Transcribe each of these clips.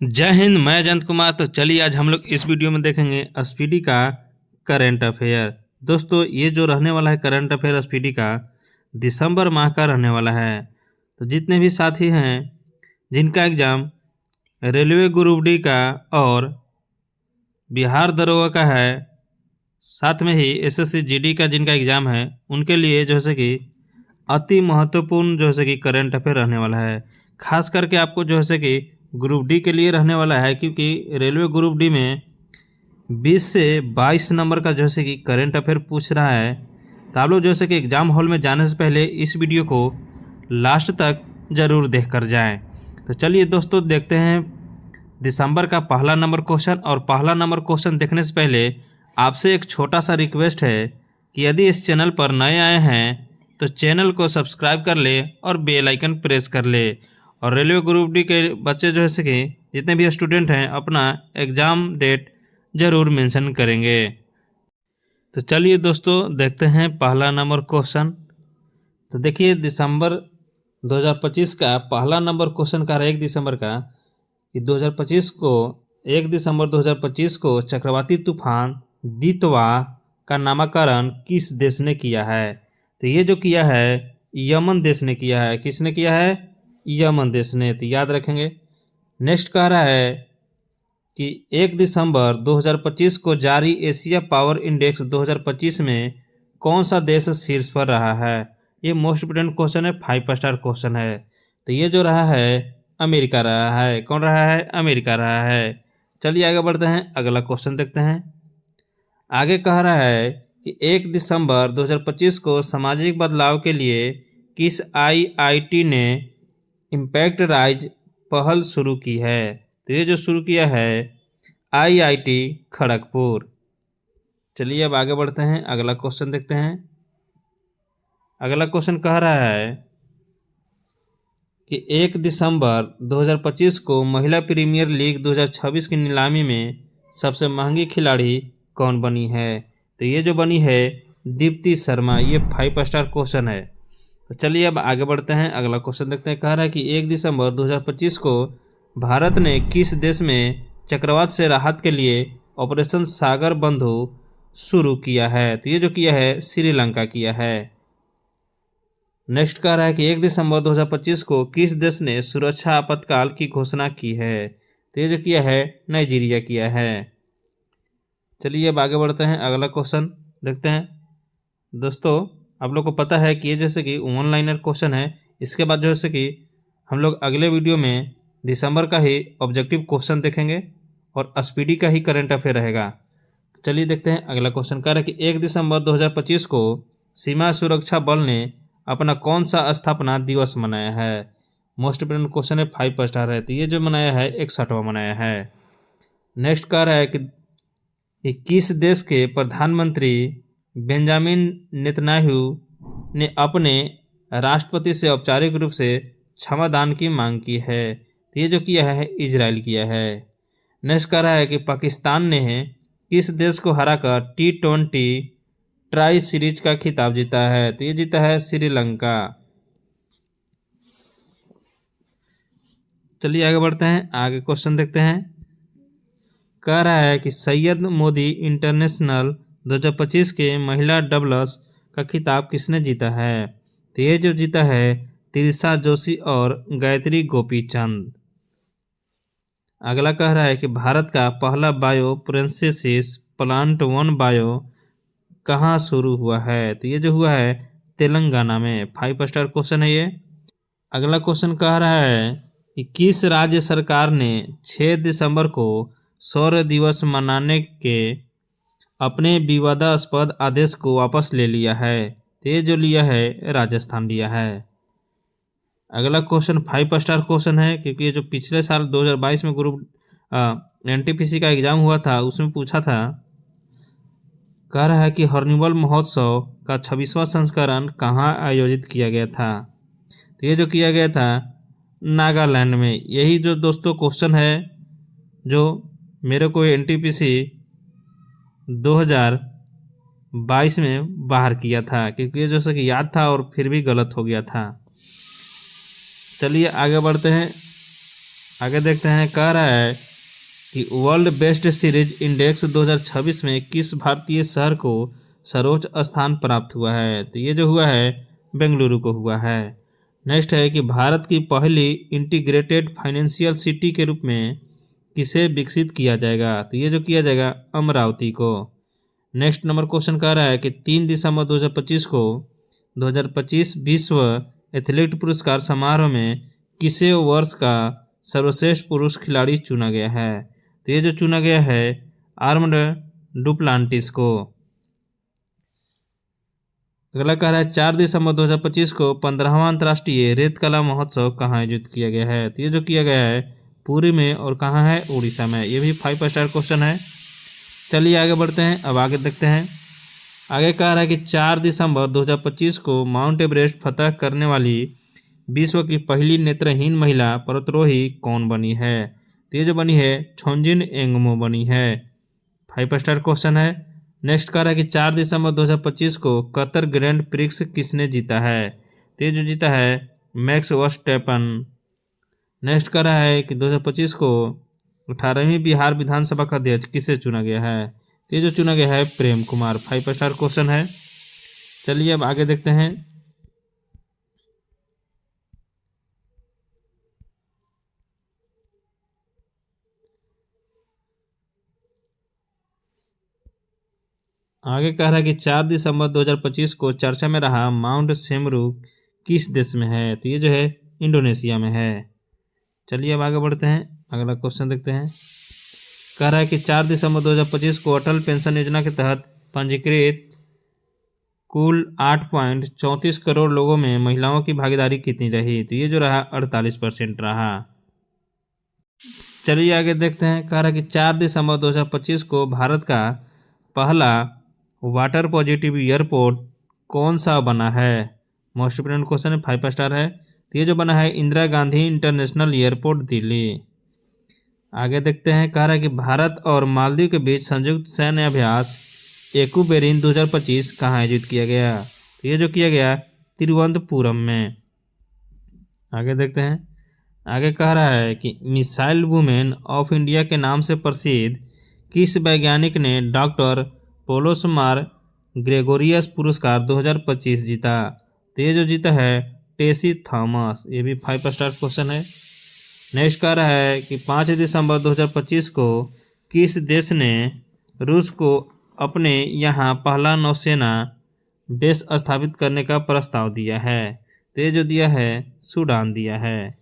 जय हिंद। मैं जयंत कुमार। तो चलिए आज हम लोग इस वीडियो में देखेंगे एसपीडी का करंट अफेयर। दोस्तों ये जो रहने वाला है करंट अफेयर एसपीडी का दिसंबर माह का रहने वाला है। तो जितने भी साथी हैं जिनका एग्ज़ाम रेलवे ग्रुप डी का और बिहार दरोगा का है, साथ में ही एसएससी जीडी का जिनका एग्ज़ाम है, उनके लिए जो है कि अति महत्वपूर्ण जो है कि करंट अफेयर रहने वाला है। खास करके आपको जो है कि ग्रुप डी के लिए रहने वाला है, क्योंकि रेलवे ग्रुप डी में 20 से 22 नंबर का जो है कि करंट अफेयर पूछ रहा है। तो आप लोग जो है कि एग्ज़ाम हॉल में जाने से पहले इस वीडियो को लास्ट तक ज़रूर देख कर जाएँ। तो चलिए दोस्तों देखते हैं दिसंबर का पहला नंबर क्वेश्चन। और पहला नंबर क्वेश्चन देखने से पहले आपसे एक छोटा सा रिक्वेस्ट है कि यदि इस चैनल पर नए आए हैं तो चैनल को सब्सक्राइब कर ले और बेल आइकन प्रेस कर ले। और रेलवे ग्रुप डी के बच्चे जो है कि जितने भी स्टूडेंट हैं अपना एग्ज़ाम डेट ज़रूर मेंशन करेंगे। तो चलिए दोस्तों देखते हैं पहला नंबर क्वेश्चन। तो देखिए दिसंबर 2025 का पहला नंबर क्वेश्चन का 1 दिसंबर का कि 1 दिसंबर 2025 को चक्रवाती तूफान दितवा का नामकरण किस देश ने किया है। तो ये जो किया है यमन देश ने किया है। किसने किया है? यमन देश ने। तो याद रखेंगे। नेक्स्ट कह रहा है कि 1 दिसंबर 2025 को जारी एशिया पावर इंडेक्स 2025 में कौन सा देश शीर्ष पर रहा है। ये मोस्ट इम्पोर्टेंट क्वेश्चन है, 5 स्टार क्वेश्चन है। तो ये जो रहा है अमेरिका रहा है। कौन रहा है? अमेरिका रहा है। चलिए आगे बढ़ते हैं, अगला क्वेश्चन देखते हैं। आगे कह रहा है कि 1 दिसंबर 2025 को सामाजिक बदलाव के लिए किस आईआईटी ने इम्पैक्ट राइज पहल शुरू की है। तो ये जो शुरू किया है आईआईटी खड़गपुर। चलिए अब आगे बढ़ते हैं, अगला क्वेश्चन देखते हैं। अगला क्वेश्चन कह रहा है कि 1 दिसंबर 2025 को महिला प्रीमियर लीग 2026 की नीलामी में सबसे महंगी खिलाड़ी कौन बनी है। तो ये जो बनी है दीप्ति शर्मा। ये 5 स्टार क्वेश्चन है। तो चलिए अब आगे बढ़ते हैं, अगला क्वेश्चन देखते हैं। कह रहा है कि 1 दिसंबर 2025 को भारत ने किस देश में चक्रवात से राहत के लिए ऑपरेशन सागर बंधु शुरू किया है। तो ये जो किया है श्रीलंका किया है। नेक्स्ट कह रहा है कि 1 दिसंबर 2025 को किस देश ने सुरक्षा आपातकाल की घोषणा की है। तो ये जो किया है नाइजीरिया किया है। चलिए अब आगे बढ़ते हैं, अगला क्वेश्चन देखते हैं। दोस्तों आप लोग को पता है कि ये जैसे कि वन लाइनर क्वेश्चन है। इसके बाद जो है कि हम लोग अगले वीडियो में दिसंबर का ही ऑब्जेक्टिव क्वेश्चन देखेंगे और एसपीडी का ही करंट अफेयर रहेगा। चलिए देखते हैं अगला क्वेश्चन। कह रहा है कि 1 दिसंबर 2025 को सीमा सुरक्षा बल ने अपना कौन सा स्थापना दिवस मनाया है। मोस्ट इम्पोर्टेंट क्वेश्चन है, 5 स्टार है। तो ये जो मनाया है 61वां मनाया है। नेक्स्ट कह रहा है कि किस देश के प्रधानमंत्री बेंजामिन नेतन्याहू ने अपने राष्ट्रपति से औपचारिक रूप से क्षमादान की मांग की है। तो ये जो किया है इजराइल किया है। नेक्स्ट कह रहा है कि पाकिस्तान ने किस देश को हराकर T20 ट्राई सीरीज का खिताब जीता है। तो ये जीता है श्रीलंका। चलिए आगे बढ़ते हैं, आगे क्वेश्चन देखते हैं। कह रहा है कि सैयद मोदी इंटरनेशनल 2025 के महिला डबल्स का खिताब किसने जीता है। तो ये जो जीता है तिरसा जोशी और गायत्री गोपीचंद। अगला कह रहा है कि भारत का पहला बायो प्रोसेसिस प्लांट 1 बायो कहाँ शुरू हुआ है। तो ये जो हुआ है तेलंगाना में। 5 स्टार क्वेश्चन है ये। अगला क्वेश्चन कह रहा है कि किस राज्य सरकार ने 6 दिसंबर को सौर्य दिवस मनाने के अपने विवादास्पद आदेश को वापस ले लिया है। तो ये जो लिया है राजस्थान लिया है। अगला क्वेश्चन 5 स्टार क्वेश्चन है, क्योंकि ये जो पिछले साल 2022 में ग्रुप एनटीपीसी का एग्ज़ाम हुआ था उसमें पूछा था। कह रहा है कि हॉर्नबिल महोत्सव का 26वां संस्करण कहाँ आयोजित किया गया था। तो ये जो किया गया था नागालैंड में। यही जो दोस्तों क्वेश्चन है जो मेरे को एनटीपीसी 2022 में बाहर किया था, क्योंकि ये जैसे कि याद था और फिर भी गलत हो गया था। चलिए आगे बढ़ते हैं, आगे देखते हैं, कह रहा है कि वर्ल्ड बेस्ट सीरीज इंडेक्स 2026 में किस भारतीय शहर को सर्वोच्च स्थान प्राप्त हुआ है? तो ये जो हुआ है बेंगलुरु को हुआ है। नेक्स्ट है कि भारत की पहली इंटीग्रेटेड फाइनेंशियल सिटी के रूप में किसे विकसित किया जाएगा? तो ये जो किया जाएगा अमरावती को। नेक्स्ट नंबर क्वेश्चन कह रहा है कि 3 दिसंबर 2025 को 2025 विश्व एथलीट पुरस्कार समारोह में किसे वर्ष का सर्वश्रेष्ठ पुरुष खिलाड़ी चुना गया है? तो ये जो चुना गया है आर्म्ड डुप्लांटिस को। अगला कह रहा है 4 दिसंबर 2025 को 15वां अंतर्राष्ट्रीय रेत कला महोत्सव कहाँ आयोजित किया गया है? तो ये जो किया गया है पुरी में, और कहाँ है? उड़ीसा में। ये भी 5 स्टार क्वेश्चन है। चलिए आगे बढ़ते हैं। अब आगे देखते हैं। आगे कह रहा है कि 4 दिसंबर 2025 को माउंट एवरेस्ट फतह करने वाली विश्व की पहली नेत्रहीन महिला पर्वतारोही कौन बनी है? तो ये जो बनी है छोंजिन एंगमो बनी है। 5 स्टार क्वेश्चन है। नेक्स्ट कह रहा है कि 4 दिसंबर 2025 को कतर ग्रैंड प्रिक्स किसने जीता है? तो ये जो जीता है मैक्स वर्स्टेपन। नेक्स्ट कह रहा है कि 2025 को 18वीं बिहार विधानसभा का अध्यक्ष किसे चुना गया है? तो ये जो चुना गया है प्रेम कुमार। 5 स्टार क्वेश्चन है। चलिए अब आगे देखते हैं। आगे कह रहा है कि 4 दिसंबर 2025 को चर्चा में रहा माउंट सेमरू किस देश में है? तो ये जो है इंडोनेशिया में है। चलिए अब आगे बढ़ते हैं। अगला क्वेश्चन देखते हैं। कह रहा है कि 4 दिसंबर 2025 को अटल पेंशन योजना के तहत पंजीकृत कुल 8.34 करोड़ लोगों में महिलाओं की भागीदारी कितनी रही? तो ये जो रहा 48% रहा। चलिए आगे देखते हैं। कह रहा है कि 4 दिसंबर 2025 को भारत का पहला वाटर पॉजिटिव एयरपोर्ट कौन सा बना है? मोस्ट इंपोर्टेंट क्वेश्चन है। 5 स्टार है। तो ये जो बना है इंदिरा गांधी इंटरनेशनल एयरपोर्ट दिल्ली। आगे देखते हैं। कह रहा है कि भारत और मालदीव के बीच संयुक्त सैन्य अभ्यास एकूबेरिन 2025 कहाँ आयोजित किया गया? तो ये जो किया गया तिरुवनंतपुरम में। आगे देखते हैं। आगे कह रहा है कि मिसाइल वुमेन ऑफ इंडिया के नाम से प्रसिद्ध किस वैज्ञानिक ने डॉक्टर पोलोसमार ग्रेगोरियस पुरस्कार 2025 जीता? तो ये जो जीता है टेसी थॉमस। ये भी 5 स्टार क्वेश्चन है। नेक्स्ट कह रहा है कि 5 दिसंबर 2025 को किस देश ने रूस को अपने यहाँ पहला नौसेना बेस स्थापित करने का प्रस्ताव दिया है? तो ये जो दिया है सूडान दिया है।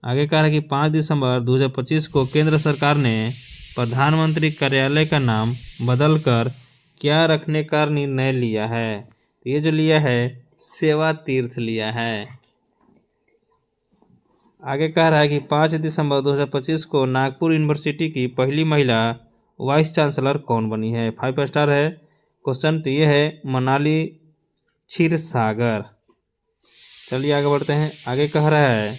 आगे कह रहा है कि 5 दिसंबर 2025 को केंद्र सरकार ने प्रधानमंत्री कार्यालय का नाम बदलकर क्या रखने का निर्णय लिया है? तो ये जो लिया है सेवा तीर्थ लिया है। आगे कह रहा है कि 5 दिसंबर 2025 को नागपुर यूनिवर्सिटी की पहली महिला वाइस चांसलर कौन बनी है? 5 स्टार है क्वेश्चन। तो ये है मनाली क्षीरसागर। चलिए आगे बढ़ते हैं। आगे कह रहा है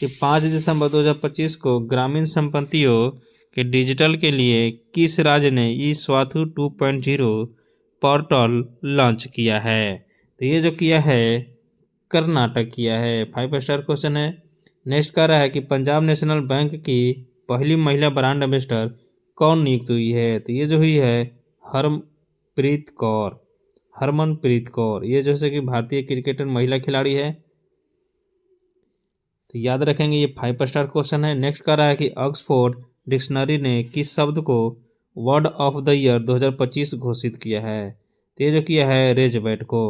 कि 5 दिसंबर 2025 को ग्रामीण संपत्तियों के डिजिटल के लिए किस राज्य ने ई स्वाथु 2.0 पोर्टल लॉन्च किया है? तो ये जो किया है कर्नाटक किया है। 5 स्टार क्वेश्चन है। नेक्स्ट कह रहा है कि पंजाब नेशनल बैंक की पहली महिला ब्रांड एम्बेसडर कौन नियुक्त हुई है? तो ये जो हुई है हरमनप्रीत कौर। हरमनप्रीत कौर ये जैसे कि भारतीय क्रिकेटर महिला खिलाड़ी है, तो याद रखेंगे। ये 5 स्टार क्वेश्चन है। नेक्स्ट कह रहा है कि ऑक्सफोर्ड डिक्शनरी ने किस शब्द को वर्ड ऑफ द ईयर 2025 घोषित किया है? तो ये जो किया है रेजबैट को।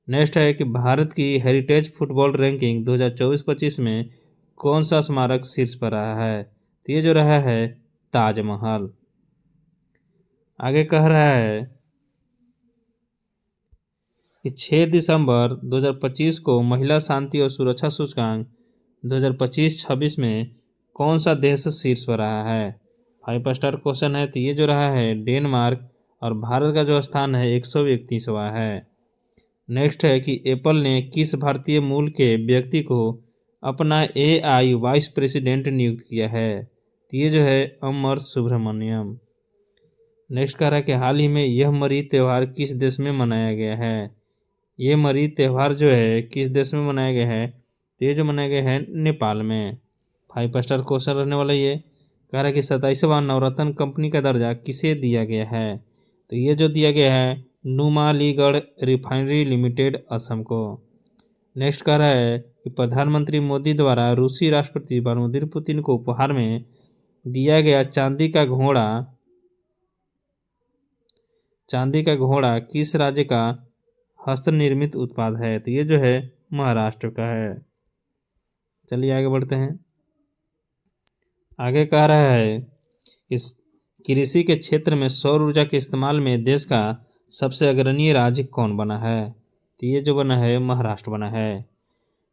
नेक्स्ट है कि भारत की हेरिटेज फुटबॉल रैंकिंग 2024-25 में कौन सा स्मारक शीर्ष पर रहा है? तो ये जो रहा है ताजमहल। आगे कह रहा है कि 6 दिसंबर 2025 को महिला शांति और सुरक्षा सूचकांक 2025-26 में कौन सा देश शीर्ष पर रहा है? 5 स्टार क्वेश्चन है। तो ये जो रहा है डेनमार्क, और भारत का जो स्थान है 131वां है। नेक्स्ट है कि एप्पल ने किस भारतीय मूल के व्यक्ति को अपना AI वाइस प्रेसिडेंट नियुक्त किया है? तो ये जो है अमर सुब्रमण्यम। नेक्स्ट कह रहा है कि हाल ही में यह मरी त्यौहार किस देश में मनाया गया है? ये मरी त्यौहार जो है किस देश में मनाया गया है? तो ये जो बनाया गया है नेपाल में। 5 स्टार क्वेश्चन रहने वाला ये। कह रहा है कि 27वां नवरत्न कंपनी का दर्जा किसे दिया गया है? तो ये जो दिया गया है नुमालीगढ़ रिफाइनरी लिमिटेड असम को। नेक्स्ट कह रहा है कि प्रधानमंत्री मोदी द्वारा रूसी राष्ट्रपति व्लादिमीर पुतिन को उपहार में दिया गया चांदी का घोड़ा किस राज्य का हस्तनिर्मित उत्पाद है? तो ये जो है महाराष्ट्र का है। चलिए आगे बढ़ते हैं। आगे कह रहा है इस कृषि के क्षेत्र में सौर ऊर्जा के इस्तेमाल में देश का सबसे अग्रणी राज्य कौन बना है? तो ये जो बना है महाराष्ट्र बना है।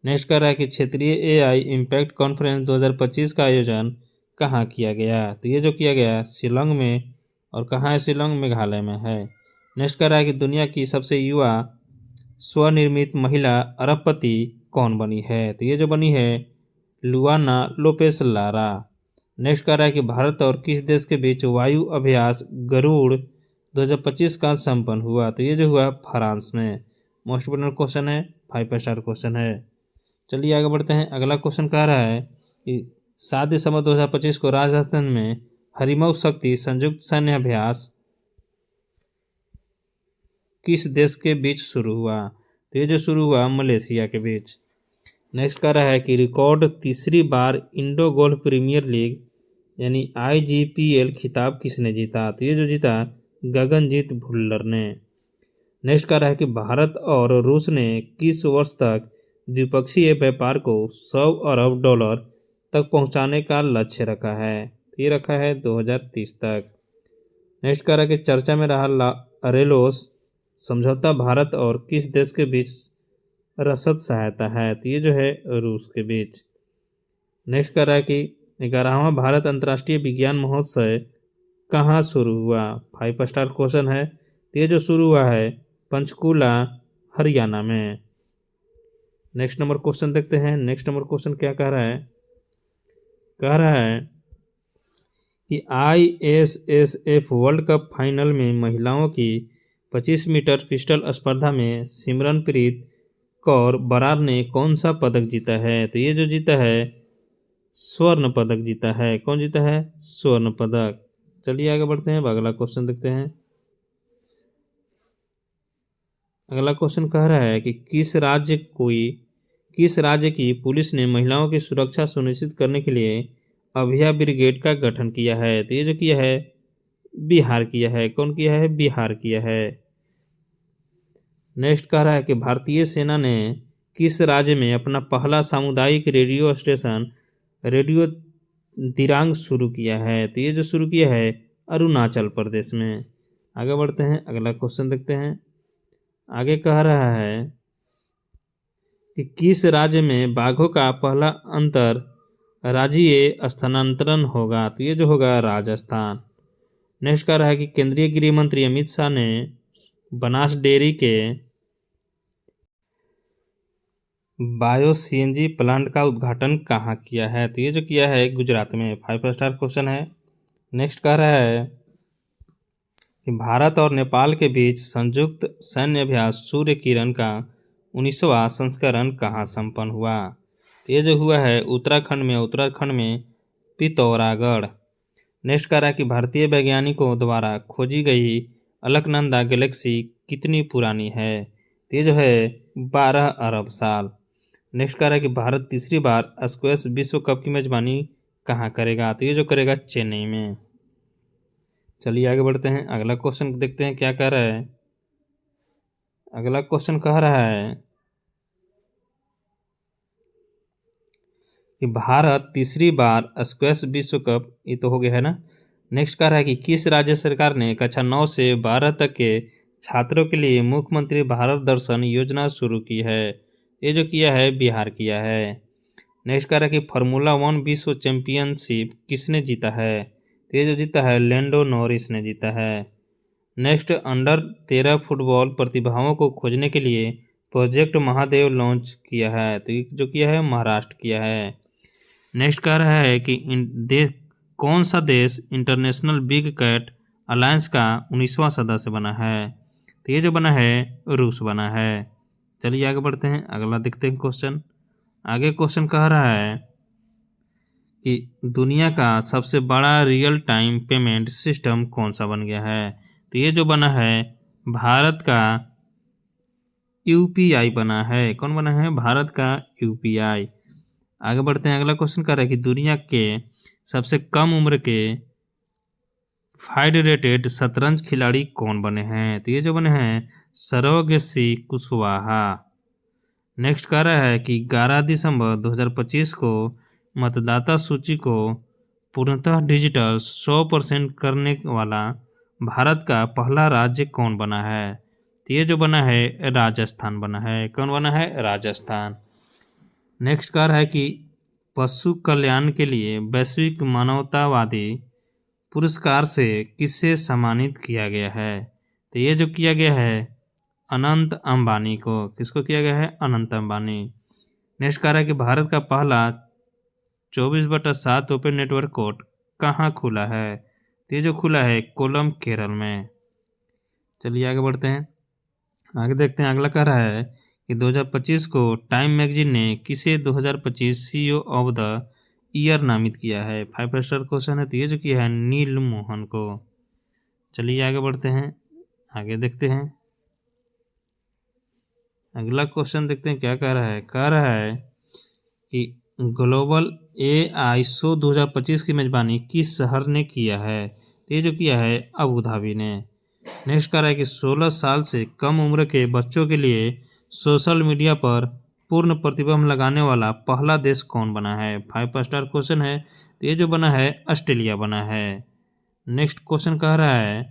नेक्स्ट कह रहा है कि क्षेत्रीय एआई इम्पैक्ट कॉन्फ्रेंस 2025 का आयोजन कहाँ किया गया? तो ये जो किया गया शिलोंग में। और कहाँ है शिलोंग? मेघालय में है। नेक्स्ट कह रहा है कि दुनिया की सबसे युवा स्वनिर्मित महिला अरबपति कौन बनी है? तो ये जो बनी है लुआना लोपेस लारा। नेक्स्ट कह रहा है कि भारत और किस देश के बीच वायु अभ्यास गरुड़ 2025 का संपन्न हुआ? तो ये जो हुआ फ्रांस में। मोस्ट इम्पोर्टेंट क्वेश्चन है, 5 स्टार क्वेश्चन है। चलिए आगे बढ़ते हैं। अगला क्वेश्चन कह रहा है कि 7 दिसंबर 2025 को राजस्थान में हरिमऊ शक्ति संयुक्त सैन्य अभ्यास किस देश के बीच शुरू हुआ? तो ये जो शुरू हुआ मलेशिया के बीच। नेक्स्ट कह रहा है कि रिकॉर्ड तीसरी बार इंडो गोल्फ प्रीमियर लीग यानी IGPL खिताब किसने जीता? तो ये जो जीता गगनजीत भुल्लर ने। नेक्स्ट कह रहा है कि भारत और रूस ने किस वर्ष तक द्विपक्षीय व्यापार को 100 अरब डॉलर तक पहुंचाने का लक्ष्य रखा है? तो ये रखा है 2030 तक। नेक्स्ट कह रहा है कि चर्चा में रहा अरेलोस समझौता भारत और किस देश के बीच रसद सहायता है? तो ये जो है रूस के बीच। नेक्स्ट कह रहा है कि 11वां भारत अंतर्राष्ट्रीय विज्ञान महोत्सव कहाँ शुरू हुआ? 5 स्टार क्वेश्चन है। तो ये जो शुरू हुआ है पंचकुला हरियाणा में। नेक्स्ट नंबर क्वेश्चन देखते हैं। नेक्स्ट नंबर क्वेश्चन क्या कह रहा है? कह रहा है कि ISSF वर्ल्ड कप फाइनल में महिलाओं की 25 मीटर पिस्टल स्पर्धा में सिमरनप्रीत कौर बरार ने कौन सा पदक जीता है? तो ये जो जीता है स्वर्ण पदक जीता है। कौन जीता है? स्वर्ण पदक। चलिए आगे बढ़ते हैं। अगला क्वेश्चन देखते हैं। अगला क्वेश्चन कह रहा है कि किस राज्य की पुलिस ने महिलाओं की सुरक्षा सुनिश्चित करने के लिए अभया ब्रिगेड का गठन किया है? तो ये जो किया है बिहार किया है। कौन किया है? बिहार किया है। नेक्स्ट कह रहा है कि भारतीय सेना ने किस राज्य में अपना पहला सामुदायिक रेडियो स्टेशन रेडियो दिरांग शुरू किया है? तो ये जो शुरू किया है अरुणाचल प्रदेश में। आगे बढ़ते हैं। अगला क्वेश्चन देखते हैं। आगे कह रहा है कि किस राज्य में बाघों का पहला अंतर राज्यीय स्थानांतरण होगा? तो ये जो होगा राजस्थान। नेक्स्ट कह रहा है कि केंद्रीय गृह मंत्री अमित शाह ने बनास डेयरी के बायो CNG प्लांट का उद्घाटन कहाँ किया है? तो ये जो किया है गुजरात में। 5 स्टार क्वेश्चन है। नेक्स्ट कह रहा है कि भारत और नेपाल के बीच संयुक्त सैन्य अभ्यास सूर्य किरण का 19वां संस्करण कहाँ संपन्न हुआ? तो ये जो हुआ है उत्तराखंड में पिथौरागढ़। नेक्स्ट कह रहा है कि भारतीय वैज्ञानिकों द्वारा खोजी गई अलकनंदा गैलेक्सी कितनी पुरानी है? तो ये जो है 12 अरब साल। नेक्स्ट कह रहा है कि भारत तीसरी बार स्क्वैश विश्व कप की मेजबानी कहाँ करेगा? तो ये जो करेगा चेन्नई में। चलिए आगे बढ़ते हैं। अगला क्वेश्चन देखते हैं क्या कह रहा है। अगला क्वेश्चन कह रहा है कि भारत तीसरी बार स्क्वैश विश्व कप, ये तो हो गया है ना। नेक्स्ट कह रहा है कि किस राज्य सरकार ने कक्षा 9 से 12 तक के छात्रों के लिए मुख्यमंत्री भारत दर्शन योजना शुरू की है? ये जो किया है बिहार किया है। नेक्स्ट कह रहा है कि फार्मूला 1 विश्व चैंपियनशिप किसने जीता है? तो ये जो जीता है लैंडो नॉरिस ने जीता है। नेक्स्ट अंडर 13 फुटबॉल प्रतिभाओं को खोजने के लिए प्रोजेक्ट महादेव लॉन्च किया है? तो ये जो किया है महाराष्ट्र किया है। नेक्स्ट कह रहा है कि कौन सा देश इंटरनेशनल बिग कैट अलायंस का 19वां सदस्य बना है? तो ये जो बना है रूस बना है। चलिए आगे बढ़ते हैं। अगला देखते हैं क्वेश्चन। आगे क्वेश्चन कह रहा है कि दुनिया का सबसे बड़ा रियल टाइम पेमेंट सिस्टम कौन सा बन गया है। तो ये जो बना है भारत का यूपीआई बना है। कौन बना है? भारत का यूपीआई। आगे बढ़ते हैं, अगला क्वेश्चन कर रहा है कि दुनिया के सबसे कम उम्र के फेडरेटेड शतरंज खिलाड़ी कौन बने हैं। तो ये जो बने हैं सरोगसी कुशवाहा। नेक्स्ट कह रहा है कि 11 दिसंबर 2025 को मतदाता सूची को पूर्णतः डिजिटल 100% करने वाला भारत का पहला राज्य कौन बना है। तो ये जो बना है राजस्थान बना है। कौन बना है? राजस्थान। नेक्स्ट कह रहा है कि पशु कल्याण के लिए वैश्विक मानवतावादी पुरस्कार से किसे सम्मानित किया गया है। तो ये जो किया गया है अनंत अंबानी को। किसको किया गया है? अनंत अंबानी। नेक्स्ट कह रहा है कि भारत का पहला 24/7 ओपन नेटवर्क कोर्ट कहाँ खुला है। तो ये जो खुला है कोलम केरल में। चलिए आगे बढ़ते हैं, आगे देखते हैं। अगला कह रहा है कि 2025 को टाइम मैगजीन ने किसे 2025 सीईओ ऑफ द ईयर नामित किया है। 5 स्टार क्वेश्चन है। तो ये जो किया है नील मोहन को। चलिए आगे बढ़ते हैं, आगे देखते हैं। अगला क्वेश्चन देखते हैं क्या कह रहा है। कह रहा है कि ग्लोबल एआई शो 2025 की मेजबानी किस शहर ने किया है। तो ये जो किया है अबू धाबी ने। नेक्स्ट कह रहा है कि 16 साल से कम उम्र के बच्चों के लिए सोशल मीडिया पर पूर्ण प्रतिबंध लगाने वाला पहला देश कौन बना है। 5 स्टार क्वेश्चन है। तो ये जो बना है ऑस्ट्रेलिया बना है। नेक्स्ट क्वेश्चन कह रहा है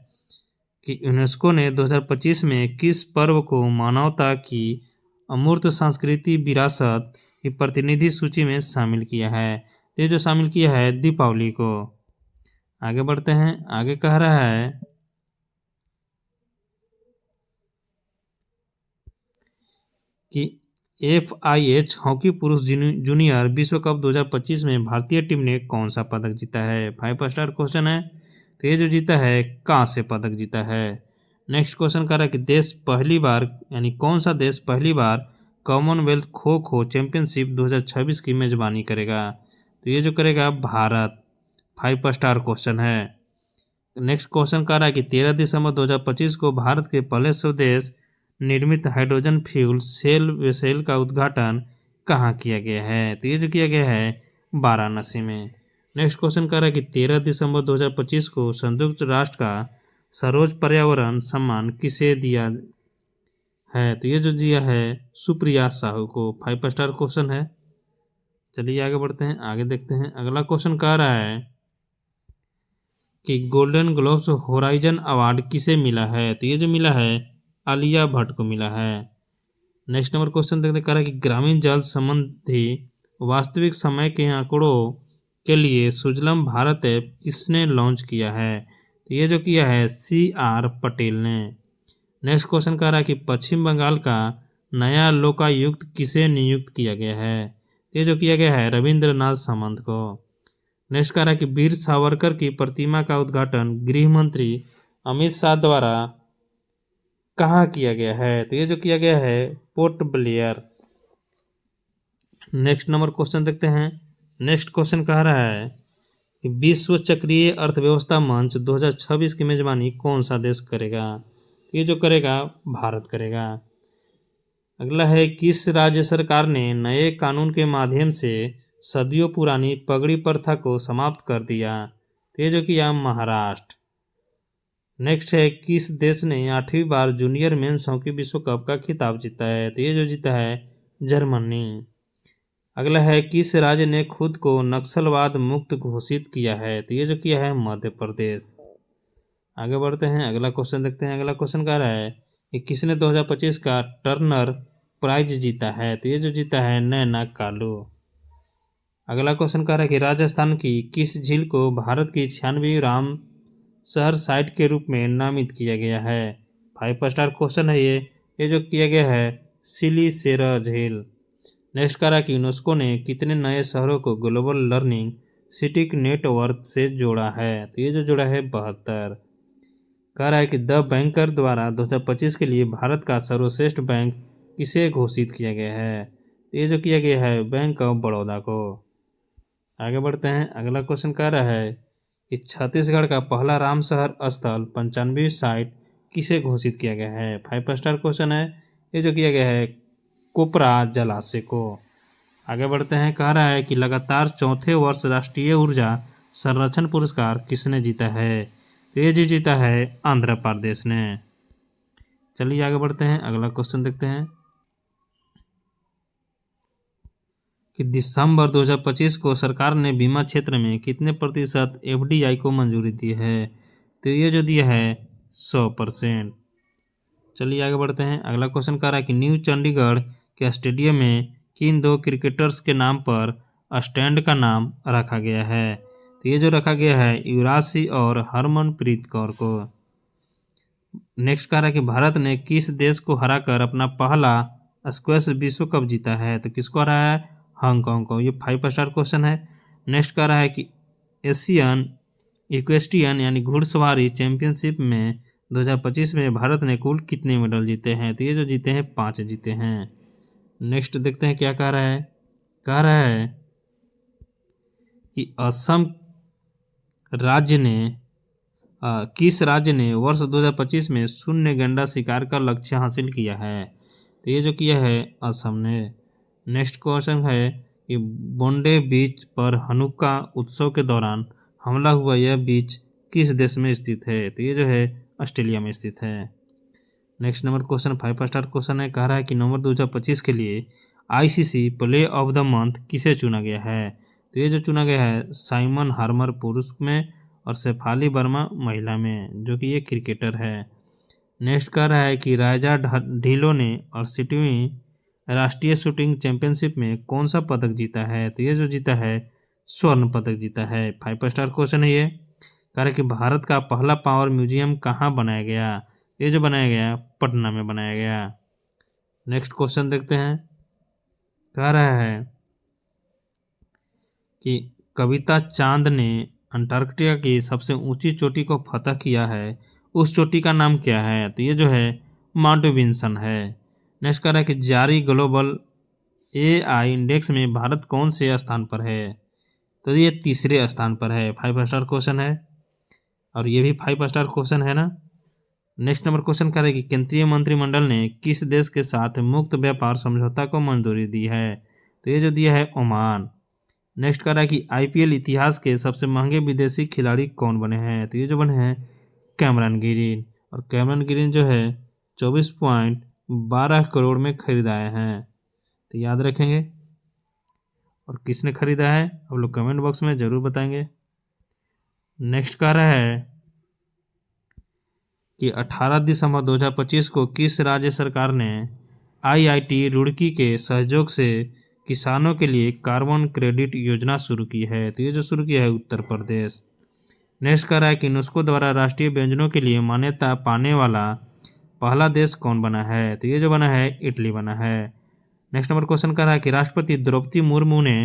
कि यूनेस्को ने 2025 में किस पर्व को मानवता की अमूर्त सांस्कृतिक विरासत की प्रतिनिधि सूची में शामिल किया है। ये जो शामिल किया है दीपावली को। आगे बढ़ते हैं, आगे कह रहा है कि FIH हॉकी पुरुष जूनियर विश्व कप 2025 में भारतीय टीम ने कौन सा पदक जीता है। 5 स्टार क्वेश्चन है। तो ये जो जीता है कांस्य पदक जीता है। नेक्स्ट क्वेश्चन कर रहा है कि देश पहली बार यानी कौन सा देश पहली बार कॉमनवेल्थ खो खो चैंपियनशिप 2026 की मेजबानी करेगा। तो ये जो करेगा भारत। 5 स्टार क्वेश्चन है। नेक्स्ट क्वेश्चन कर रहा है कि 13 दिसंबर 2025 को भारत के पहले स्वदेश निर्मित हाइड्रोजन फ्यूल सेल वेसल का उद्घाटन कहाँ किया गया है। तो ये जो किया गया है वाराणसी में। नेक्स्ट क्वेश्चन कर रहा है कि 13 दिसंबर 2025 को संयुक्त राष्ट्र का सर्वोच्च पर्यावरण सम्मान किसे दिया है। तो ये जो दिया है सुप्रिया साहू को। 5 स्टार क्वेश्चन है। चलिए आगे बढ़ते हैं, आगे देखते हैं। अगला क्वेश्चन कह रहा है कि गोल्डन ग्लोब्स होराइजन अवार्ड किसे मिला है। तो ये जो मिला है आलिया भट्ट को मिला है। नेक्स्ट नंबर क्वेश्चन देखते कर रहा है कि ग्रामीण जल संबंधी वास्तविक समय के आंकड़ों के लिए सुजलम भारत ऐप किसने लॉन्च किया है। तो ये जो किया है CR पटेल ने। नेक्स्ट क्वेश्चन कह रहा है कि पश्चिम बंगाल का नया लोकायुक्त किसे नियुक्त किया गया है। ये जो किया गया है रविंद्रनाथ सामंत को। नेक्स्ट कह रहा है कि वीर सावरकर की प्रतिमा का उद्घाटन गृह मंत्री अमित शाह द्वारा कहाँ किया गया है। तो ये जो किया गया है port Blair. Next number question देखते हैं। नेक्स्ट क्वेश्चन कह रहा है कि विश्व चक्रीय अर्थव्यवस्था मंच 2026 की मेजबानी कौन सा देश करेगा। ये जो करेगा भारत करेगा। अगला है किस राज्य सरकार ने नए कानून के माध्यम से सदियों पुरानी पगड़ी प्रथा को समाप्त कर दिया। तो ये जो किया महाराष्ट्र। नेक्स्ट है किस देश ने 8वीं बार जूनियर मेंस हॉकी विश्व कप का खिताब जीता है। तो ये जो जीता है जर्मनी। अगला है किस राज्य ने खुद को नक्सलवाद मुक्त घोषित किया है। तो ये जो किया है मध्य प्रदेश। आगे बढ़ते हैं, अगला क्वेश्चन देखते हैं। अगला क्वेश्चन कह रहा है कि किसने 2025 का टर्नर प्राइज जीता है। तो ये जो जीता है नैना कालू। अगला क्वेश्चन कह रहा है कि राजस्थान की किस झील को भारत की 96वीं राम शहर साइट के रूप में नामित किया गया है। 5 स्टार क्वेश्चन है ये जो किया गया है सिलीसेरा झील। नेक्स्ट कह रहा है कि यूनेस्को ने कितने नए शहरों को ग्लोबल लर्निंग सिटी नेटवर्क से जोड़ा है। तो ये जो जोड़ा है 72। कह रहा है कि द बैंकर द्वारा 2025 के लिए भारत का सर्वश्रेष्ठ बैंक किसे घोषित किया गया है। तो ये जो किया गया है बैंक ऑफ बड़ौदा को। आगे बढ़ते हैं, अगला क्वेश्चन कह रहा है कि छत्तीसगढ़ का पहला रामसर स्थल 95 साइट किसे घोषित किया गया है। 5 स्टार क्वेश्चन है। ये जो किया गया है कोपरा जलाशय को। आगे बढ़ते हैं, कह रहा है कि लगातार चौथे वर्ष राष्ट्रीय ऊर्जा संरक्षण पुरस्कार किसने जीता है। तो ये जो जीता है आंध्र प्रदेश ने। चलिए आगे बढ़ते हैं, अगला क्वेश्चन देखते हैं कि दिसंबर 2025 को सरकार ने बीमा क्षेत्र में कितने प्रतिशत एफडीआई को मंजूरी दी है। तो ये जो दिया है 100%। चलिए आगे बढ़ते हैं, अगला क्वेश्चन कह रहा है कि न्यू चंडीगढ़ के स्टेडियम में किन दो क्रिकेटर्स के नाम पर स्टैंड का नाम रखा गया है। तो ये जो रखा गया है युवराज सिंह और हरमनप्रीत कौर को। नेक्स्ट कह रहा है कि भारत ने किस देश को हराकर अपना पहला स्क्वैश विश्व कप जीता है। तो किसको हरा है, हांगकांग को। ये 5 स्टार क्वेश्चन है। नेक्स्ट कह रहा है कि एशियन इक्वेस्ट्रियन यानी घुड़सवारी चैंपियनशिप में 2025 में भारत ने कुल कितने मेडल जीते हैं। तो ये जो जीते हैं 5 जीते हैं। नेक्स्ट देखते हैं क्या कह रहा है। कह रहा है कि असम राज्य ने किस राज्य ने वर्ष 2025 में शून्य गैंडा शिकार का लक्ष्य हासिल किया है। तो ये जो किया है असम ने। नेक्स्ट क्वेश्चन है कि बोंडे बीच पर हनुक्का उत्सव के दौरान हमला हुआ यह बीच किस देश में स्थित है। तो ये जो है ऑस्ट्रेलिया में स्थित है। Next number question 5 star question है। कह रहा है कि नवंबर 2025 के लिए ICC player of the month किसे चुना गया है। तो ये जो चुना गया है साइमन हार्मर पुरुष में और शेफाली वर्मा महिला में, जो कि ये क्रिकेटर है। नेक्स्ट कह रहा है कि राजा ढिल्लो ने और सिडनी राष्ट्रीय शूटिंग चैंपियनशिप में कौन सा पदक जीता है। तो ये जो जीता है स्वर्ण पदक जीता है। 5 स्टार क्वेश्चन है ये। कह रहा है कि भारत का पहला पावर म्यूजियम कहाँ बनाया गया। ये जो बनाया गया पटना में बनाया गया। नेक्स्ट क्वेश्चन देखते हैं। कह रहा है कि कविता चांद ने अंटार्कटिका की सबसे ऊंची चोटी को फतह किया है, उस चोटी का नाम क्या है। तो ये जो है माउंट विंसन है। नेक्स्ट कह रहा है कि जारी ग्लोबल एआई इंडेक्स में भारत कौन से स्थान पर है। तो ये तीसरे स्थान पर है। 5 स्टार क्वेश्चन है और ये भी 5 स्टार क्वेश्चन है ना। नेक्स्ट नंबर क्वेश्चन कह रहा है कि केंद्रीय मंत्रिमंडल ने किस देश के साथ मुक्त व्यापार समझौता को मंजूरी दी है। तो ये जो दिया है ओमान। नेक्स्ट कह रहा है कि आईपीएल इतिहास के सबसे महंगे विदेशी खिलाड़ी कौन बने हैं। तो ये जो बने हैं कैमरन ग्रीन। और कैमरन ग्रीन जो है 24.12 करोड़ में खरीदाए हैं। तो याद रखेंगे। और किसने खरीदा है आप लोग कमेंट बॉक्स में ज़रूर बताएंगे। नेक्स्ट कह रहा है कि 18 दिसंबर 2025 को किस राज्य सरकार ने आईआईटी रुड़की के सहयोग से किसानों के लिए कार्बन क्रेडिट योजना शुरू की है। तो ये जो शुरू किया है उत्तर प्रदेश। नेक्स्ट कह रहा है कि यूनेस्को द्वारा राष्ट्रीय व्यंजनों के लिए मान्यता पाने वाला पहला देश कौन बना है। तो ये जो बना है इटली बना है। नेक्स्ट नंबर क्वेश्चन कह रहा है कि राष्ट्रपति द्रौपदी मुर्मू ने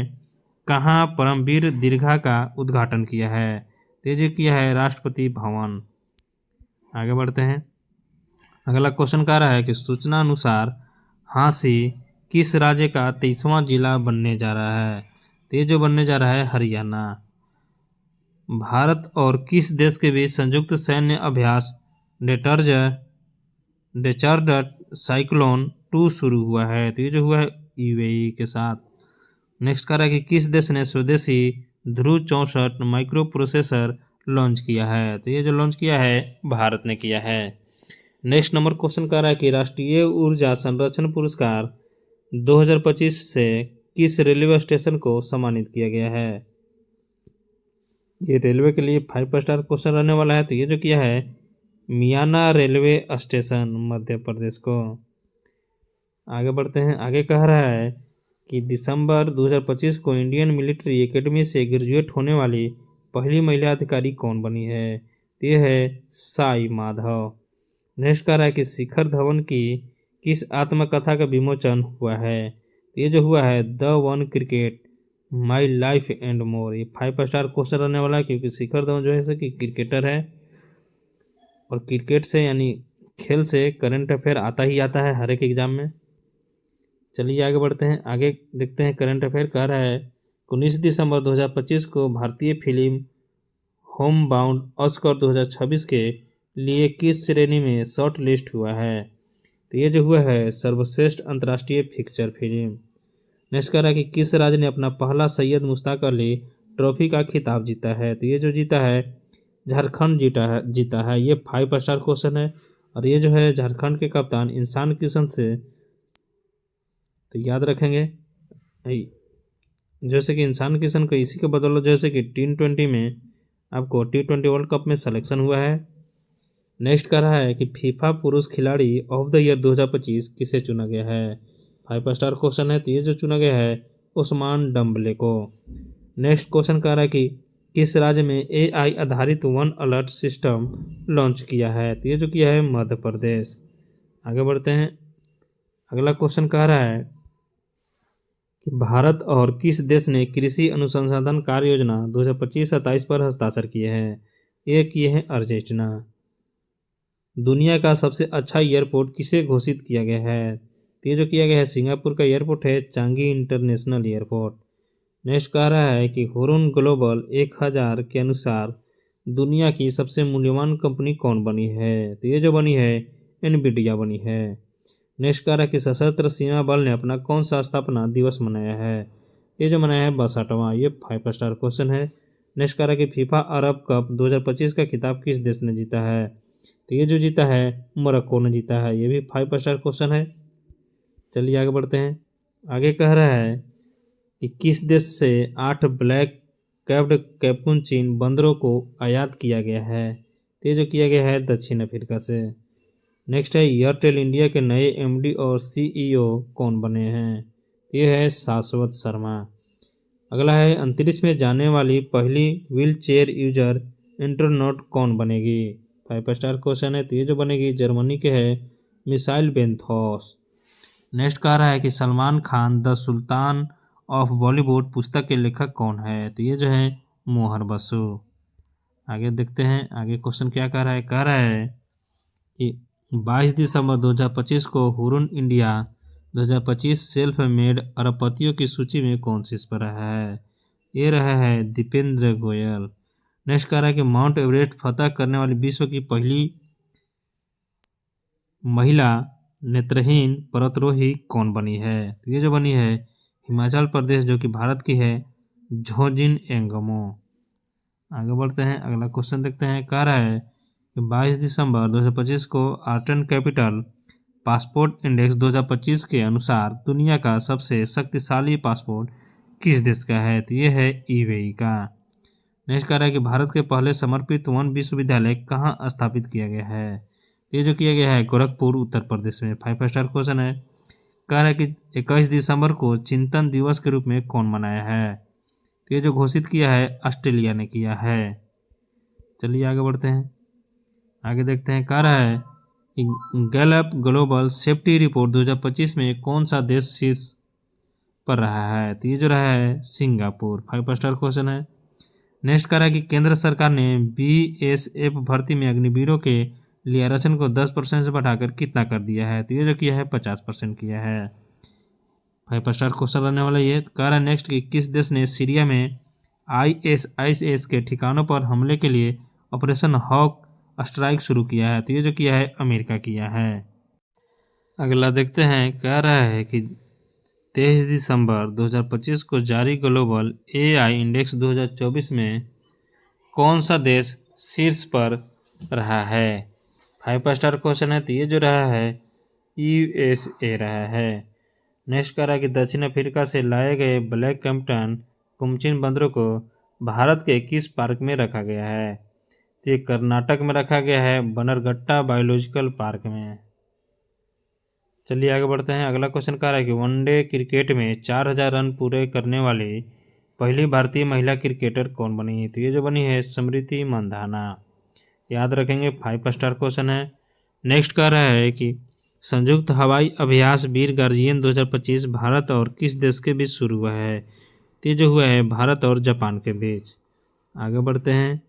कहाँ परमवीर दीर्घा का उद्घाटन किया है। तो ये जो किया है राष्ट्रपति भवन। आगे बढ़ते हैं, अगला क्वेश्चन कह रहा है कि सूचना अनुसार हांसी किस राज्य का 23वां जिला बनने जा रहा है। तो ये जो बनने जा रहा है हरियाणा। भारत और किस देश के बीच संयुक्त सैन्य अभ्यास डेजर्ट साइक्लोन 2 शुरू हुआ है। तो ये जो हुआ है यूएई के साथ। नेक्स्ट कह रहा है कि किस देश ने स्वदेशी ध्रुव 64 माइक्रो प्रोसेसर लॉन्च किया है। तो ये जो लॉन्च किया है भारत ने किया है। नेक्स्ट नंबर क्वेश्चन कह रहा है कि राष्ट्रीय ऊर्जा संरक्षण पुरस्कार 2025 से किस रेलवे स्टेशन को सम्मानित किया गया है। ये रेलवे के लिए 5 स्टार क्वेश्चन रहने वाला है। तो ये जो किया है मियाना रेलवे स्टेशन मध्य प्रदेश को। आगे बढ़ते हैं, आगे कह रहा है कि दिसंबर 2025 को इंडियन मिलिट्री एकेडमी से ग्रेजुएट होने वाली पहली महिला अधिकारी कौन बनी है। तो ये है साई माधव। नेक्स्ट कह रहा है कि शिखर धवन की किस आत्मकथा का विमोचन हुआ है। तो ये जो हुआ है the one cricket my life and more. ये 5 स्टार क्वेश्चन रहने वाला है क्योंकि शिखर धवन जो है कि क्रिकेटर है और क्रिकेट से यानी खेल से करंट अफेयर आता ही आता है हर एक एग्जाम में। चलिए आगे बढ़ते हैं, आगे देखते हैं करंट अफेयर कह रहा है 19 दिसंबर 2025 को भारतीय फिल्म होम बाउंड ऑस्कर 2026 के लिए किस श्रेणी में शॉर्ट लिस्ट हुआ है? तो ये जो हुआ है सर्वश्रेष्ठ अंतर्राष्ट्रीय फीचर फिल्म। नेक्स्ट कह रहा है कि किस राज्य ने अपना पहला सैयद मुश्ताक अली ट्रॉफी का खिताब जीता है? तो ये जो जीता है झारखंड जीता है। ये 5 स्टार क्वेश्चन है और ये जो है झारखंड के कप्तान इंसान किशन से, तो याद रखेंगे जैसे कि इंसान किशन को इसी के बदौलत जैसे कि T20 में आपको T20 वर्ल्ड कप में सिलेक्शन हुआ है। नेक्स्ट कर रहा है कि फीफा पुरुष खिलाड़ी ऑफ द ईयर 2025 किसे चुना गया है? 5 स्टार क्वेश्चन है, तो ये जो चुना गया है उस्मान डम्बले को। नेक्स्ट क्वेश्चन कह रहा है कि किस राज्य में AI आधारित वन अलर्ट सिस्टम लॉन्च किया है? तो ये जो किया है मध्य प्रदेश। आगे बढ़ते हैं, अगला क्वेश्चन कह रहा है कि भारत और किस देश ने कृषि अनुसंधान कार्य योजना 2025-27 पर हस्ताक्षर किए हैं? ये किए हैं अर्जेंटीना। दुनिया का सबसे अच्छा एयरपोर्ट किसे घोषित किया गया है? तो ये जो किया गया है सिंगापुर का एयरपोर्ट है चांगी इंटरनेशनल एयरपोर्ट। नेक्स्ट कह रहा है कि हुरुन ग्लोबल 1000 के अनुसार दुनिया की सबसे मूल्यवान कंपनी कौन बनी है? तो ये जो बनी है एनवीडिया बनी है। नेक्स्ट कह रहा है कि सशस्त्र सीमा बल ने अपना कौन सा स्थापना दिवस मनाया है? ये जो मनाया है 62वां। ये 5 स्टार क्वेश्चन है। नेक्स्ट कह रहा है कि फीफा अरब कप 2025 का खिताब किस देश ने जीता है? तो ये जो जीता है मोरक्को ने जीता है। ये भी 5 स्टार क्वेश्चन है। चलिए आगे बढ़ते हैं, आगे कह रहा है कि किस देश से 8 ब्लैक कैप्ड कैपुचिन बंदरों को आयात किया गया है? तो ये जो किया गया है दक्षिण अफ्रीका से। नेक्स्ट है एयरटेल इंडिया के नए MD और CEO कौन बने हैं? ये है शाश्वत शर्मा। अगला है अंतरिक्ष में जाने वाली पहली व्हील चेयर यूजर इंटरनॉट कौन बनेगी? 5 स्टार क्वेश्चन है, तो ये जो बनेगी जर्मनी के है मिसाइल बेंथोस। नेक्स्ट कह रहा है कि Salman Khan the sultan of Bollywood पुस्तक के लेखक कौन है? तो ये जो है मोहर बसु। आगे देखते हैं, आगे क्वेश्चन क्या कह रहा है कि 22 दिसंबर 2025 को हुरुन इंडिया 2025 सेल्फ मेड अरबपतियों की सूची में कौन शीर्ष पर रहा है? ये रहा है दीपेंद्र गोयल। नेक्स्ट कह रहा है कि माउंट एवरेस्ट फतह करने वाली विश्व की पहली महिला नेत्रहीन पर्वतारोही कौन बनी है? तो ये जो बनी है हिमाचल प्रदेश जो कि भारत की है झोजिन एंगमो। आगे बढ़ते हैं, अगला क्वेश्चन देखते हैं। कह रहा है कि 22 दिसंबर 2025 को आर्टन कैपिटल पासपोर्ट इंडेक्स 2025 के अनुसार दुनिया का सबसे शक्तिशाली पासपोर्ट किस देश का है? तो ये है UAE का। नेक्स्ट कह रहा है कि भारत के पहले समर्पित वन विश्वविद्यालय कहाँ स्थापित किया गया है? ये जो किया गया है गोरखपुर उत्तर प्रदेश में। 5 स्टार क्वेश्चन है। कह रहा है कि 21 दिसंबर को चिंतन दिवस के रूप में कौन मनाया है? तो ये जो घोषित किया है ऑस्ट्रेलिया ने किया है। चलिए आगे बढ़ते हैं, आगे देखते हैं। कह रहा है कि गैलप ग्लोबल सेफ्टी रिपोर्ट 2025 में कौन सा देश शीर्ष पर रहा है? तो ये जो रहा है सिंगापुर। 5 स्टार क्वेश्चन है। नेक्स्ट कह रहा है कि केंद्र सरकार ने BSF भर्ती में अग्निवीरों के लिए आरक्षण को 10% से बढ़ाकर कितना कर दिया है? तो ये जो किया है 50% किया है। 5 स्टार क्वेश्चन रहने वाला ये। कह रहा है नेक्स्ट कि किस देश ने सीरिया में ISIS के ठिकानों पर हमले के लिए ऑपरेशन हॉक स्ट्राइक शुरू किया है? तो ये जो किया है अमेरिका किया है। अगला देखते हैं, कह रहा है कि 23 दिसंबर 2025 को जारी ग्लोबल AI इंडेक्स 2024 में कौन सा देश शीर्ष पर रहा है? 5 स्टार क्वेश्चन है, तो ये जो रहा है USA रहा है। नेक्स्ट कह रहा है कि दक्षिण अफ्रीका से लाए गए ब्लैक कैप्टन कुमचिन बंदरों को भारत के किस पार्क में रखा गया है? तो ये कर्नाटक में रखा गया है बनरघट्टा बायोलॉजिकल पार्क में। चलिए आगे बढ़ते हैं, अगला क्वेश्चन कह रहा है कि वनडे क्रिकेट में 4000 रन पूरे करने वाली पहली भारतीय महिला क्रिकेटर कौन बनी? तो ये जो बनी है स्मृति मंधाना। याद रखेंगे, 5 स्टार क्वेश्चन है। नेक्स्ट कह रहा है कि संयुक्त हवाई अभ्यास वीर गार्जियन 2025 भारत और किस देश के बीच शुरू हुआ है? तो ये जो हुआ है भारत और जापान के बीच। आगे बढ़ते हैं,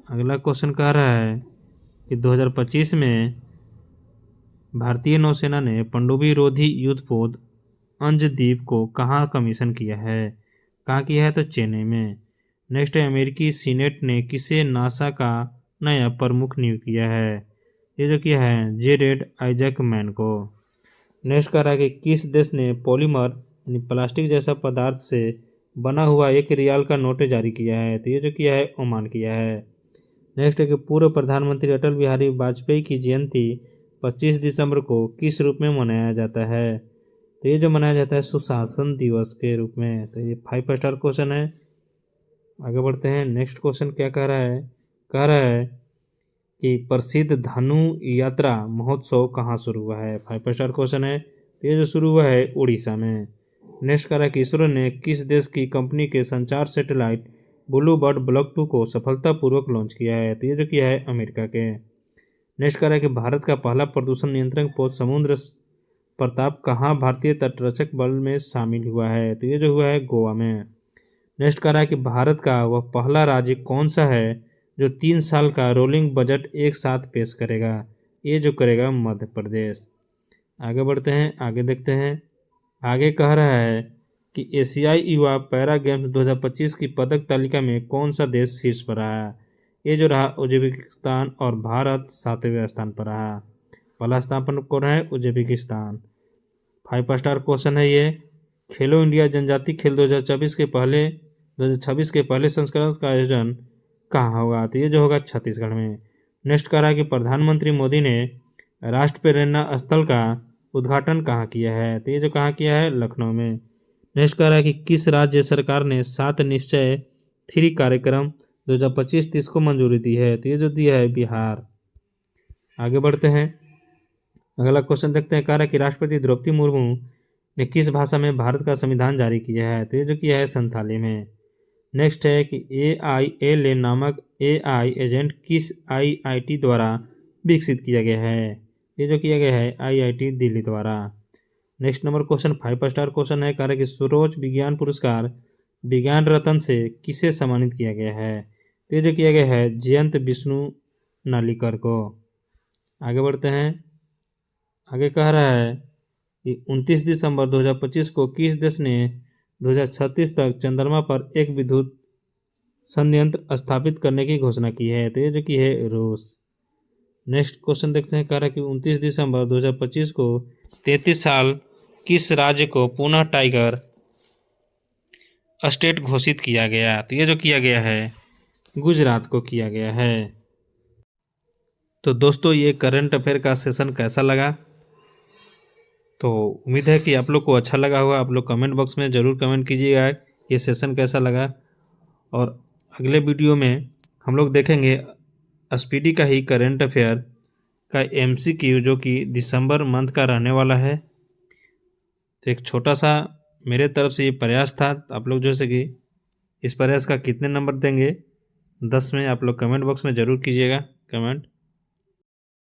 अगला क्वेश्चन कह रहा है कि 2025 में भारतीय नौसेना ने पनडुब्बी रोधी युद्धपोत अंजदीप को कहाँ कमीशन किया है? कहाँ किया है? तो चेन्नई में। नेक्स्ट है, अमेरिकी सीनेट ने किसे नासा का नया प्रमुख नियुक्त किया है? ये जो किया है जेरेड आइजैकमैन को। नेक्स्ट कह रहा है कि किस देश ने पॉलीमर यानी प्लास्टिक जैसा पदार्थ से बना हुआ 1 रियाल का नोट जारी किया है? तो ये जो किया है ओमान किया है। नेक्स्ट है कि पूर्व प्रधानमंत्री अटल बिहारी वाजपेयी की जयंती 25 दिसंबर को किस रूप में मनाया जाता है? तो ये जो मनाया जाता है सुशासन दिवस के रूप में। तो ये 5 स्टार क्वेश्चन है। आगे बढ़ते हैं। नेक्स्ट क्वेश्चन क्या कह रहा है? कह रहा है कि प्रसिद्ध धनु यात्रा महोत्सव कहाँ शुरू हुआ है? 5 स्टार क्वेश्चन है। तो ये जो शुरू हुआ है उड़ीसा में। नेक्स्ट कह रहा है कि इसरो ने किस देश की कंपनी के संचार सैटेलाइट ब्लू बर्ड ब्लॉक 2 को सफलतापूर्वक लॉन्च किया है? तो ये जो किया है अमेरिका के। नेक्स्ट कह रहा है कि भारत का पहला प्रदूषण नियंत्रण पोस्ट समुद्र प्रताप कहाँ भारतीय तटरक्षक बल में शामिल हुआ है? तो ये जो हुआ है गोवा में। नेक्स्ट कह रहा है कि भारत का वह पहला राज्य कौन सा है जो 3 साल का रोलिंग बजट एक साथ पेश करेगा? ये जो करेगा मध्य प्रदेश। आगे बढ़ते हैं, आगे देखते हैं। आगे कह रहा है कि एशियाई युवा पैरा गेम्स 2025 की पदक तालिका में कौन सा देश शीर्ष पर रहा? ये जो रहा उज्बेकिस्तान और भारत 7वें स्थान पर रहा। पहला स्थान पर कौन है? उज्बेकिस्तान। 5 स्टार क्वेश्चन है ये। खेलो इंडिया जनजातीय खेल 2026 के पहले संस्करण का आयोजन कहाँ होगा? तो ये जो होगा छत्तीसगढ़ में। नेक्स्ट कह रहा है कि प्रधानमंत्री मोदी ने राष्ट्र प्रेरणा स्थल का उद्घाटन कहाँ किया है? तो ये जो कहाँ किया है? लखनऊ में। नेक्स्ट कह रहा है कि किस राज्य सरकार ने 7 निश्चय 3 कार्यक्रम 2025-30 को मंजूरी दी है? तो ये जो दिया है बिहार। आगे बढ़ते हैं, अगला क्वेश्चन देखते हैं। कह रहा है कि राष्ट्रपति द्रौपदी मुर्मू ने किस भाषा में भारत का संविधान जारी किया है? तो ये जो किया है संथाली में। नेक्स्ट है कि AILA नामक AI एजेंट किस IIT द्वारा विकसित किया गया है? ये जो किया गया है IIT दिल्ली द्वारा। Next number question 5 star question है। कह रहा है कि सरोज विज्ञान पुरस्कार विज्ञान रत्न से किसे सम्मानित किया गया है? तो ये जो किया गया है जयंत विष्णु नालिकर को। आगे बढ़ते हैं, आगे कह रहा है कि 29 दिसंबर 2025 को किस देश ने 2036 तक चंद्रमा पर एक विद्युत संयंत्र स्थापित करने की घोषणा की है? तो ये जो की है रूस। नेक्स्ट क्वेश्चन देखते हैं। कह रहा है कि 29 दिसंबर 2025 को 33 साल किस राज्य को पुनः टाइगर स्टेट घोषित किया गया? तो ये जो किया गया है गुजरात को किया गया है। तो दोस्तों ये करंट अफेयर का सेशन कैसा लगा? तो उम्मीद है कि आप लोग को अच्छा लगा होगा। आप लोग कमेंट बॉक्स में ज़रूर कमेंट कीजिएगा ये सेशन कैसा लगा। और अगले वीडियो में हम लोग देखेंगे स्पीडी का ही करंट अफेयर का MCQ जो कि दिसंबर मंथ का रहने वाला है। तो एक छोटा सा मेरे तरफ से ये प्रयास था। आप लोग जैसे कि इस प्रयास का कितने नंबर देंगे 10 में आप लोग कमेंट बॉक्स में ज़रूर कीजिएगा कमेंट।